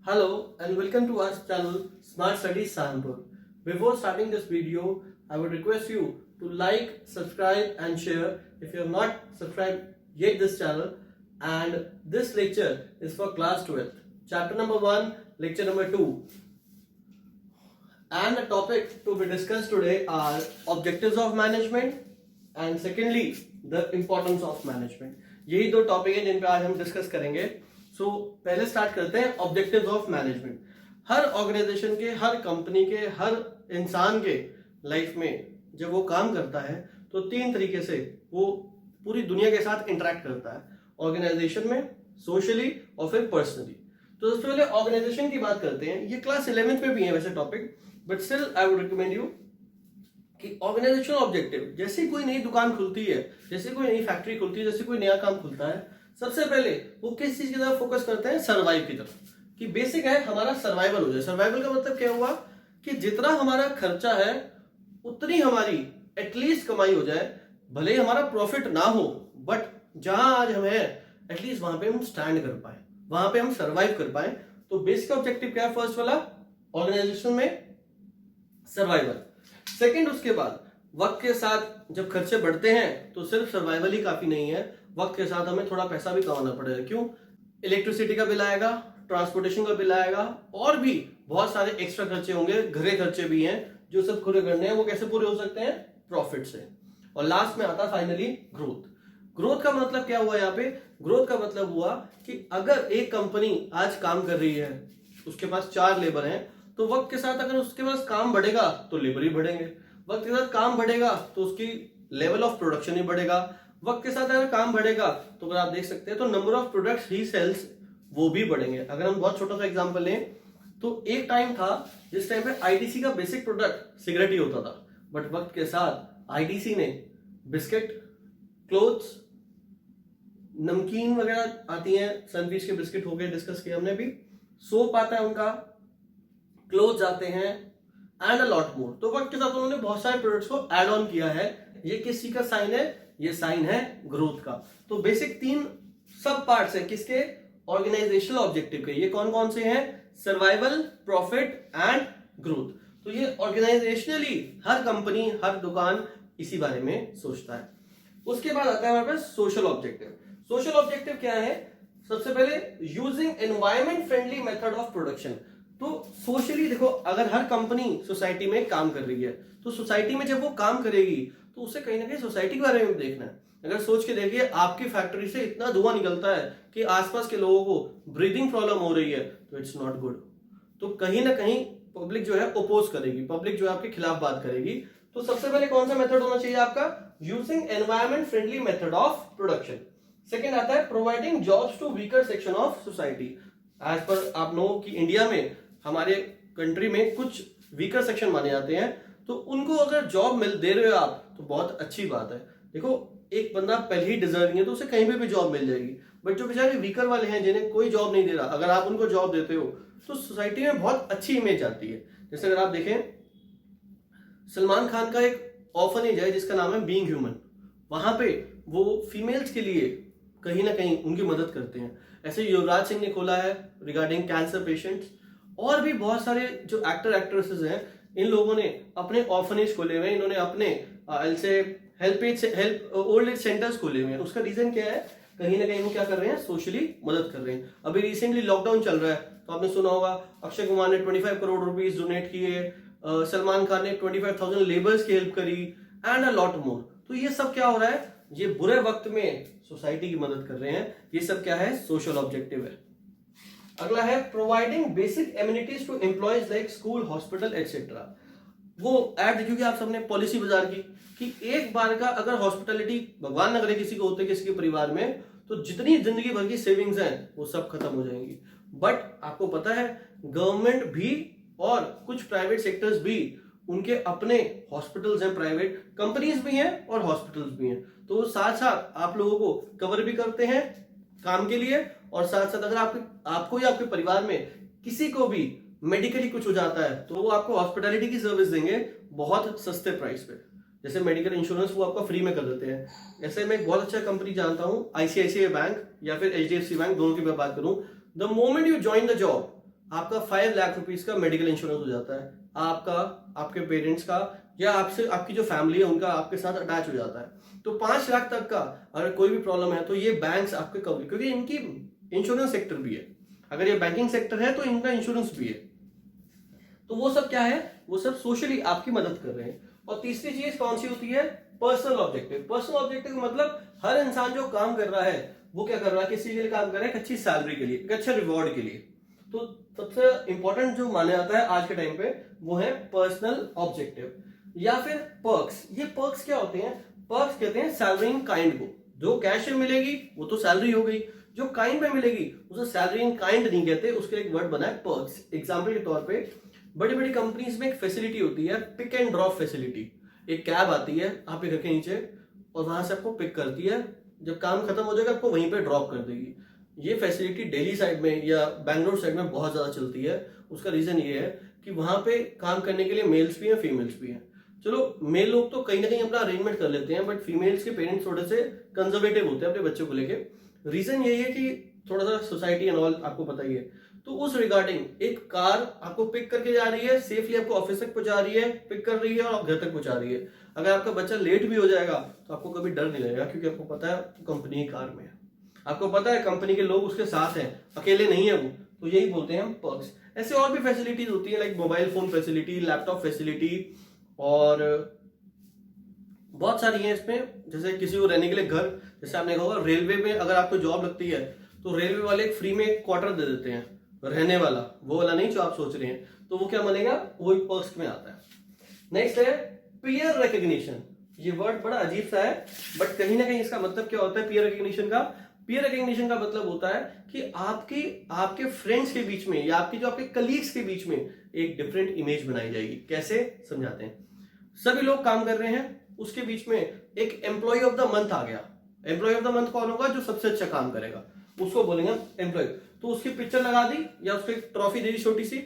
Hello and welcome to our channel Smart Studies Sahanpur. Before starting this video, I would request you to like, subscribe and share if you have not subscribed yet this channel. And this lecture is for class 12. Chapter number 1, lecture number 2. And the topic to be discussed today are objectives of management and secondly the importance of management. यही दो topic हैं जिन पे आज हम discuss करेंगे. सो पहले start करते हैं ऑब्जेक्टिव्स ऑफ मैनेजमेंट. हर ऑर्गेनाइजेशन के, हर कंपनी के, हर इंसान के लाइफ में जब वो काम करता है तो तीन तरीके से वो पूरी दुनिया के साथ इंटरेक्ट करता है. ऑर्गेनाइजेशन में, सोशली और फिर पर्सनली. तो सबसे पहले ऑर्गेनाइजेशन की बात करते हैं. ये क्लास 11th में भी है वैसे topic, but still I would recommend you कि ऑर्गेनाइजेशन ऑब्जेक्टिव, जैसे कोई नई दुकान खुलती है, जैसे कोई नई फैक्ट्री खुलती है, जैसे कोई नया काम खुलता है, सबसे पहले वो किस चीज की तरफ फोकस करते हैं? सर्वाइव की तरफ. कि बेसिक है हमारा सर्वाइवल हो जाए. सर्वाइवल का मतलब क्या हुआ कि जितना हमारा खर्चा है उतनी हमारी एटलीस्ट कमाई हो जाए. भले ही हमारा प्रॉफिट ना हो, बट जहां आज हम है एटलीस्ट वहां पे हम स्टैंड कर पाए, वहां पे हम सर्वाइव कर पाए. तो बेसिक ऑब्जेक्टिव क्या है? फर्स्ट वाला ऑर्गेनाइजेशन में सर्वाइवल. सेकंड, उसके बाद वक्त के साथ जब खर्चे बढ़ते हैं तो सिर्फ सर्वाइवल ही काफी नहीं है, वक्त के साथ हमें थोड़ा पैसा भी कमाना पड़ेगा. क्यों? इलेक्ट्रिसिटी का बिल आएगा, ट्रांसपोर्टेशन का बिल आएगा और भी बहुत सारे एक्स्ट्रा खर्चे होंगे, घरे खर्चे भी हैं जो सब पूरे करने हैं. वो कैसे पूरे हो सकते हैं? प्रॉफिट से. और लास्ट में आता फाइनली ग्रोथ. ग्रोथ का मतलब क्या हुआ यहाँ पे? ग्रोथ का मतलब हुआ कि अगर एक कंपनी आज काम कर रही है, उसके पास 4 लेबर हैं, तो वक्त के साथ अगर उसके पास काम बढ़ेगा तो लेबर ही बढ़ेंगे. वक्त के साथ काम बढ़ेगा तो उसकी लेवल ऑफ प्रोडक्शन ही बढ़ेगा. वक्त के साथ अगर काम बढ़ेगा तो अगर आप देख सकते हैं तो नंबर ऑफ प्रोडक्ट्स ही सेल्स वो भी बढ़ेंगे. अगर हम बहुत छोटा सा एग्जांपल लें तो एक टाइम था जिस टाइम पे आईटीसी का बेसिक प्रोडक्ट सिगरेट ही होता था, बट वक्त के साथ आईटीसी ने बिस्किट, क्लोथ्स, नमकीन वगैरह आती हैं, सनफीस्ट के बिस्किट हो गए, डिस्कस किया हमने भी, सोप आता है उनका, क्लोथ्स आते हैं एंड अ लॉट मोर. तो वक्त के साथ उन्होंने बहुत सारे प्रोडक्ट्स को ऐड ऑन किया है. ये किस चीज का साइन है? ये साइन है ग्रोथ का. तो बेसिक 3 सब पार्ट्स है किसके? ऑर्गेनाइजेशनल ऑब्जेक्टिव के. ये कौन कौन से हैं? Survival, profit and growth. तो ये ऑर्गेनाइजेशनली हर कंपनी, हर दुकान इसी बारे में सोचता है. उसके बाद आता है हमारे पास सोशल ऑब्जेक्टिव. सोशल ऑब्जेक्टिव क्या है? सबसे पहले using environment friendly method of production. तो सोशली देखो, अगर हर कंपनी सोसाइटी में काम कर रही है तो सोसाइटी में जब वो काम करेगी तो उसे कहीं ना कहीं सोसाइटी के बारे में देखना है. अगर सोच के देखिए आपकी फैक्ट्री से इतना धुआं निकलता है कि आसपास के लोगों को ब्रीदिंग प्रॉब्लम हो रही है, तो इट्स नॉट गुड. तो कहीं ना कहीं पब्लिक जो है ओपोज करेगी, पब्लिक जो है आपके खिलाफ बात करेगी. तो सबसे पहले कौन सा मेथड होना चाहिए आपका? Using environment friendly method of production. Second आता है providing jobs to weaker section of society. As per आप नो कि इंडिया में, हमारे कंट्री में कुछ वीकर सेक्शन माने जाते हैं, तो उनको अगर जॉब मिल दे रहे हो आप तो बहुत अच्छी बात है. देखो, एक बंदा पहले ही डिजर्विंग है तो उसे कहीं पे भी जॉब मिल जाएगी, बट जो बेचारे वीकर वाले हैं जिन्हें कोई जॉब नहीं दे रहा, अगर आप उनको जॉब देते हो तो सोसाइटी में बहुत अच्छी इमेज आती है. जैसे अगर आप देखें, सलमान खान का एक ऑर्फनेज है जिसका नाम है बीइंग ह्यूमन. वहां पे वो फीमेल्स के लिए कहीं ना कहीं उनकी मदद करते हैं. ऐसे युवराज सिंह ने खोला है रिगार्डिंग कैंसर पेशेंट्स. और भी बहुत सारे जो एक्टर एक्ट्रेसेस हैं, इन लोगों ने अपने ऑर्फनेज खोले हुए हैं, इन्होंने अपने हेल्प ओल्ड एज सेंटर्स खोले हुए हैं. उसका रीजन क्या है? कहीं ना कहीं वो क्या कर रहे हैं? सोशली मदद कर रहे हैं. अभी रिसेंटली लॉकडाउन चल रहा है तो आपने सुना होगा अक्षय कुमार ने 25 करोड़ रुपीस डोनेट किए, सलमान खान ने 25,000 लेबर्स की हेल्प करी एंड अ लॉट मोर. तो ये सब क्या हो रहा है? ये बुरे वक्त में सोसाइटी की मदद कर रहे हैं. ये सब क्या है? सोशल ऑब्जेक्टिव है. अगला है providing basic amenities to employees like school, hospital etcetera. वो ऐड देखिए आप सबने पॉलिसी बाजार की, कि एक बार का अगर हॉस्पिटलिटी, भगवान न करे किसी को होते किसी के परिवार में, तो जितनी जिंदगी भर की सेविंग्स हैं वो सब खत्म हो जाएंगी. बट आपको पता है गवर्नमेंट भी और कुछ प्राइवेट सेक्टर्स भी, उनके अपने हॉस्पिटल्स हैं, प्राइवेट कंपनीज भी हैं और हॉस्पिटल्स भी हैं. तो साथ साथ आप लोगों को कवर भी करते हैं काम के लिए, और साथ साथ अगर आपको या आपके परिवार में किसी को भी मेडिकली कुछ हो जाता है तो वो आपको हॉस्पिटैलिटी की सर्विस देंगे बहुत सस्ते प्राइस पे. जैसे मेडिकल इंश्योरेंस वो आपका फ्री में कर देते हैं. ऐसे मैं एक बहुत अच्छा कंपनी जानता हूं, आईसीआईसीआई बैंक या फिर एचडीएफसी बैंक, दोनों की मैं बात करूं. The moment you join the job, आपका 5 लाख रुपीज का मेडिकल इंश्योरेंस हो जाता है, आपका, आपके पेरेंट्स का, या आपसे आपकी जो फैमिली है उनका आपके साथ अटैच हो जाता है। तो 5 लाख तक का अगर कोई भी प्रॉब्लम है तो ये बैंक्स आपके कवर, क्योंकि इनकी इंश्योरेंस सेक्टर भी है, अगर ये बैंकिंग सेक्टर है तो इनका इंश्योरेंस भी है। तो वो सब क्या है, वो सब सोशली आपकी मदद कर रहे हैं। और तीसरी चीज कौन सी होती है, पर्सनल ऑब्जेक्टिव। पर्सनल ऑब्जेक्टिव मतलब हर इंसान जो काम कर रहा है वो क्या कर रहा है, किसी के लिए काम कर रहा है, एक अच्छी सैलरी के लिए, एक अच्छे रिवॉर्ड के लिए। तो सबसे इंपॉर्टेंट जो माना जाता है आज के टाइम पे वो है पर्सनल ऑब्जेक्टिव या फिर पर्क्स। ये पर्क्स क्या होते हैं, पर्क्स कहते हैं सैलरी इन काइंड को। जो कैश में मिलेगी वो तो सैलरी हो गई, जो काइंड में मिलेगी उसे सैलरी इन काइंड नहीं कहते, उसके एक वर्ड बना है पर्क्स। एग्जाम्पल के तौर पे बड़ी बड़ी कंपनीज में एक फैसिलिटी होती है, पिक एंड ड्रॉप फैसिलिटी। एक कैब आती है आपके घर के नीचे और वहां से आपको पिक करती है, जब काम खत्म हो जाएगा आपको वहीं पे ड्रॉप कर देगी। ये फैसिलिटी दिल्ली साइड में या बैंगलोर साइड में बहुत ज्यादा चलती है। उसका रीजन ये है कि वहां पे काम करने के लिए मेल्स भी हैं, फीमेल्स भी हैं। चलो मेल लोग तो कहीं ना कहीं अपना अरेंजमेंट कर लेते हैं, बट फीमेल्स के पेरेंट्स थोड़े से कंजर्वेटिव होते हैं अपने बच्चों को लेके। रीजन यही है कि थोड़ा सा सोसाइटी एंड ऑल आपको पता ही है। तो उस रिगार्डिंग एक कार आपको पिक करके जा रही है, सेफली आपको ऑफिस तक पहुंचा रही है, पिक कर रही है और घर तक पहुंचा रही है। अगर आपका बच्चा लेट भी हो जाएगा तो आपको कभी डर नहीं लगेगा, क्योंकि आपको पता है कंपनी कार में है, आपको पता है कंपनी के लोग उसके साथ हैं, अकेले नहीं है वो। तो यही बोलते हैं हम पर्क्स। ऐसे और भी फैसिलिटीज होती है, like mobile phone facility, laptop facility, और बहुत सारी है इसमें। जैसे किसी को रहने के लिए घर, जैसे आपने कहा होगा रेलवे में अगर आपको जॉब लगती है तो रेलवे वाले एक फ्री में एक क्वार्टर दे देते हैं रहने वाला, वो वाला नहीं जो आप सोच रहे हैं। तो वो क्या बनेगा, वो एक पर्क्स में आता है। नेक्स्ट है पीयर रिकग्निशन। ये वर्ड बड़ा अजीब सा है, बट कहीं ना कहीं इसका मतलब क्या होता है पीयर रिकग्निशन का। पीयर रिकग्निशन का मतलब होता है कि आपके फ्रेंड्स के बीच में या आपके कलीग्स के बीच में एक डिफरेंट इमेज बनाई जाएगी। कैसे समझाते हैं, सभी लोग काम कर रहे हैं, उसके बीच में एक एम्प्लॉय ऑफ द मंथ आ गया। एम्प्लॉय ऑफ द मंथ कौन होगा, जो सबसे अच्छा काम करेगा, उसको बोलेंगे एम्प्लॉय। तो उसकी पिक्चर लगा दी या उसको एक ट्रॉफी दे दी छोटी सी।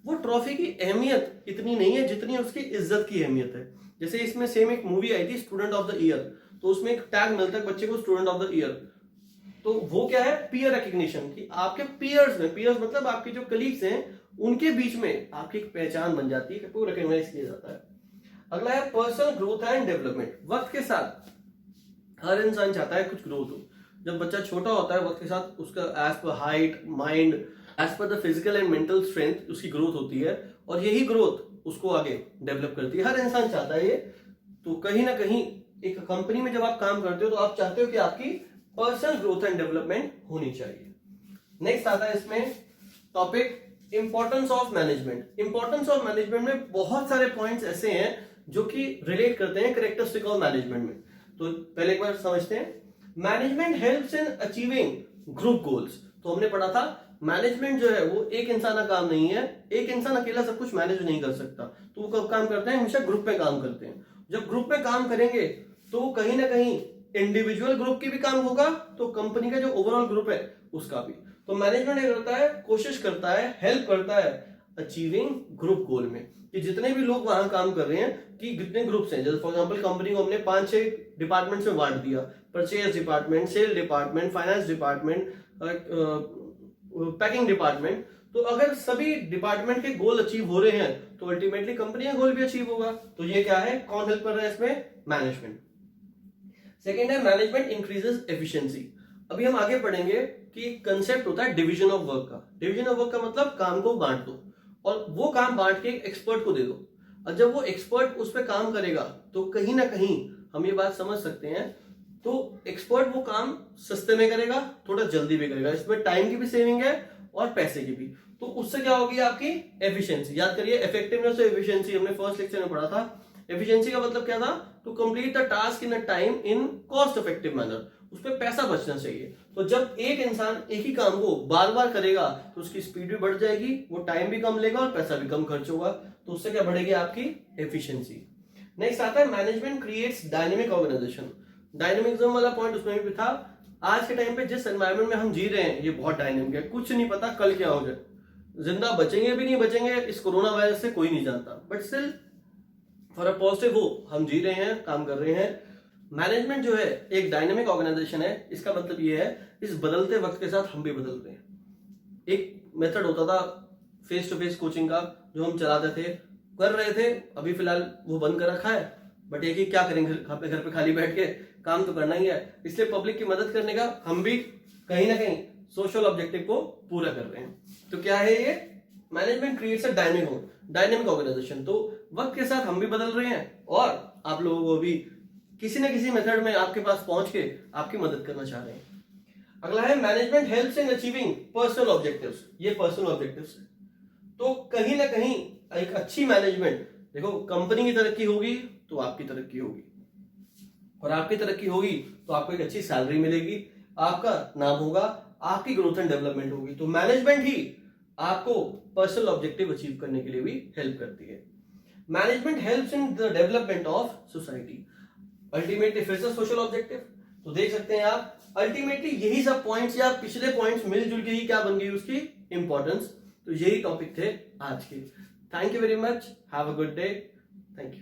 वो ट्रॉफी की अहमियत इतनी नहीं है जितनी उसकी इज्जत की अहमियत है। जैसे इसमें सेम एक मूवी आई थी स्टूडेंट ऑफ द ईयर, तो उसमें एक टैग मिलता है बच्चे को स्टूडेंट ऑफ द ईयर। तो वो क्या है, पीयर रिकग्निशन, कि आपके पीयर्स में, पीयर्स मतलब आपके जो कलीग्स हैं उनके बीच में आपकी एक पहचान बन जाती है, आपको रिकॉग्नाइज किया जाता है। अगला है पर्सनल ग्रोथ एंड डेवलपमेंट। वक्त के साथ हर इंसान चाहता है कुछ ग्रोथ हो। जब बच्चा छोटा होता है वक्त के साथ उसका as per height, mind, as per the physical and mental strength उसकी ग्रोथ होती है, और यही ग्रोथ उसको आगे डेवलप करती है। हर इंसान चाहता है ये। तो कहीं ना कहीं एक कंपनी में जब आप काम करते हो तो आप चाहते हो कि आपकी पर्सनल ग्रोथ एंड डेवलपमेंट होनी चाहिए। नेक्स्ट आता है इसमें topic importance of management. Importance of management में बहुत सारे पॉइंट्स ऐसे हैं जो कि रिलेट करते हैं कैरेक्टरिस्टिक ऑफ मैनेजमेंट में। तो पहले एक बार समझते हैं, management helps in achieving group goals. तो हमने पढ़ा था मैनेजमेंट जो है वो एक इंसान का काम नहीं है, एक इंसान अकेला सब कुछ मैनेज नहीं कर सकता। तो वो कब काम करते हैं, हमेशा ग्रुप में काम करते हैं। जब ग्रुप में काम करेंगे तो कहीं ना कहीं इंडिविजुअल ग्रुप की भी काम होगा, तो कंपनी का जो ओवरऑल ग्रुप है उसका भी। तो मैनेजमेंट ये करता है, कोशिश करता है, हेल्प करता है अचीविंग ग्रुप गोल में, कि जितने भी लोग वहां काम कर रहे हैं कि कितने ग्रुप्स हैं। जैसे फॉर एग्जांपल कंपनी को हमने 5-6 डिपार्टमेंट्स में बांट दिया, purchase department, sale department, finance department, packing department. तो अगर सभी डिपार्टमेंट के गोल अचीव हो रहे हैं तो अल्टीमेटली कंपनी का गोल भी अचीव होगा। तो ये क्या है, कौन हेल्प कर रहा है इसमें, मैनेजमेंट। सेकेंड है मैनेजमेंट इंक्रीजेस एफिशिएंसी। अभी हम आगे पढ़ेंगे कि कंसेप्ट होता है डिवीजन ऑफ वर्क का। डिवीजन ऑफ वर्क का मतलब काम को बांट दो और वो काम बांट के एक एक्सपर्ट को दे दो, और जब वो एक्सपर्ट उस पर काम करेगा तो कहीं ना कहीं हम ये बात समझ सकते हैं, तो एक्सपर्ट वो काम सस्ते में करेगा, थोड़ा जल्दी भी करेगा, इसमें टाइम की भी सेविंग है और पैसे की भी। तो उससे क्या होगी आपकी एफिशिएंसी। याद करिए इफेक्टिवनेस और एफिशिएंसी हमने फर्स्ट लेक्चर में पढ़ा था। एफिशिएंसी का मतलब क्या था, to complete the task in a time in cost effective manner, उस पर पैसा बचना चाहिए। तो जब एक इंसान एक ही काम को बार बार करेगा तो उसकी स्पीड भी बढ़ जाएगी, वो टाइम भी कम लेगा और पैसा भी कम खर्च होगा, तो उससे क्या बढ़ेगी आपकी एफिशिएंसी। नेक्स्ट आता है management creates dynamic organisation. Dynamism वाला पॉइंट उसमें भी था। आज के टाइम पे जिस एनवायरमेंट में हम जी रहे हैं ये बहुत डायनेमिक है, कुछ नहीं पता कल क्या हो जाए, जिंदा बचेंगे भी नहीं बचेंगे इस कोरोना वायरस से कोई नहीं जानता, but still for a positive वो हम जी रहे हैं, काम कर रहे हैं। मैनेजमेंट जो है एक डायनेमिक ऑर्गेनाइजेशन है, इसका मतलब ये है इस बदलते वक्त के साथ हम भी बदल रहे हैं। एक मेथड होता था फेस टू फेस कोचिंग का जो हम चलाते थे, कर रहे थे, अभी फिलहाल वो बंद कर रखा है, बट एक ही क्या करेंगे, अपने घर पे खाली बैठ के काम तो करना ही है, इसलिए पब्लिक की मदद करने का हम भी कहीं ना कहीं सोशल ऑब्जेक्टिव को पूरा कर रहे हैं। तो क्या है ये, management creates a dynamic organisation. तो वक्त के साथ हम भी बदल रहे हैं और आप लोगों को भी किसी न किसी मेथड में आपके पास पहुंच के आपकी मदद करना चाह रहे हैं। अगला है management helps in achieving personal objectives. ये पर्सनल ऑब्जेक्टिव्स है, तो कहीं ना कहीं एक अच्छी मैनेजमेंट, देखो कंपनी की तरक्की होगी तो आपकी तरक्की होगी, और आपकी तरक्की होगी तो आपको एक अच्छी सैलरी मिलेगी, आपका नाम होगा, आपकी ग्रोथ एंड डेवलपमेंट होगी। तो मैनेजमेंट ही आपको पर्सनल ऑब्जेक्टिव अचीव करने के लिए भी हेल्प करती है। Management helps in the development of society. Ultimately फिर से सोशल ऑब्जेक्टिव, तो देख सकते हैं आप अल्टीमेटली यही सब पॉइंट्स या पिछले पॉइंट्स मिलजुल के ही क्या बन गई उसकी इंपॉर्टेंस। तो यही टॉपिक थे आज के। Thank you very much, have a good day, thank you.